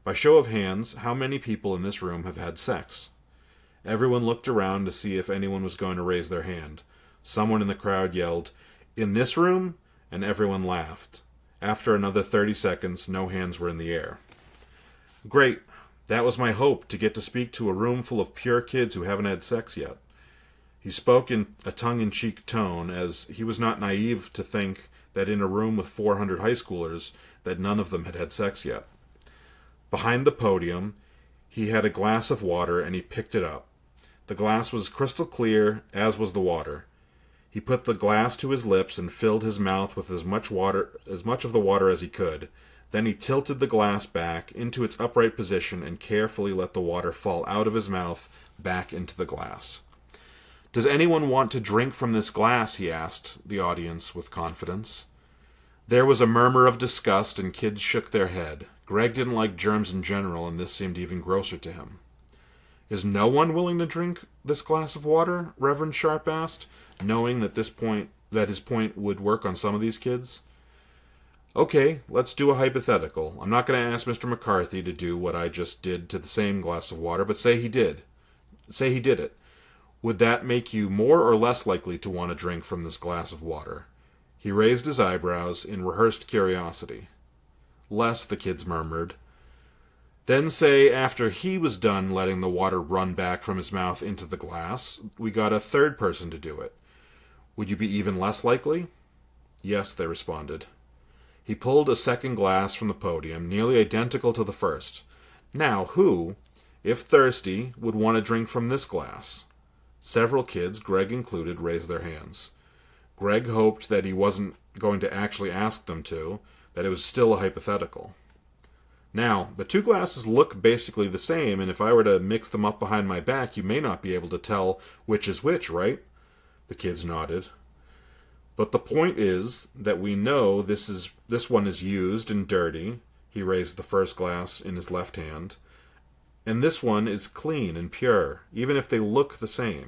By show of hands, how many people in this room have had sex? Everyone looked around to see if anyone was going to raise their hand. Someone in the crowd yelled, "In this room?" and everyone laughed. After another 30 seconds, no hands were in the air. Great. That was my hope, to get to speak to a room full of pure kids who haven't had sex yet. He spoke in a tongue-in-cheek tone, as he was not naive to think that in a room with 400 high schoolers, that none of them had had sex yet. Behind the podium, he had a glass of water, and he picked it up. The glass was crystal clear, as was the water. He put the glass to his lips and filled his mouth with as much of the water as he could. Then he tilted the glass back into its upright position and carefully let the water fall out of his mouth back into the glass. "Does anyone want to drink from this glass?" he asked the audience with confidence. There was a murmur of disgust, and kids shook their head. Greg didn't like germs in general, and this seemed even grosser to him. "Is no one willing to drink this glass of water?" Reverend Sharp asked, knowing that his point would work on some of these kids. "Okay, let's do a hypothetical. I'm not going to ask Mr. McCarthy to do what I just did to the same glass of water, but say he did. Say he did it. Would that make you more or less likely to want to drink from this glass of water?" He raised his eyebrows in rehearsed curiosity. "Less," the kids murmured. "Then say after he was done letting the water run back from his mouth into the glass, we got a third person to do it. Would you be even less likely?" "Yes," they responded. He pulled a second glass from the podium, nearly identical to the first. Now, who, if thirsty, would want to drink from this glass? Several kids, Greg included, raised their hands. Greg hoped that he wasn't going to actually ask them to, that it was still a hypothetical. "Now, the two glasses look basically the same, and if I were to mix them up behind my back, you may not be able to tell which is which, right?" The kids nodded. "But the point is that we know this one is used and dirty." He raised the first glass in his left hand. "And this one is clean and pure, even if they look the same.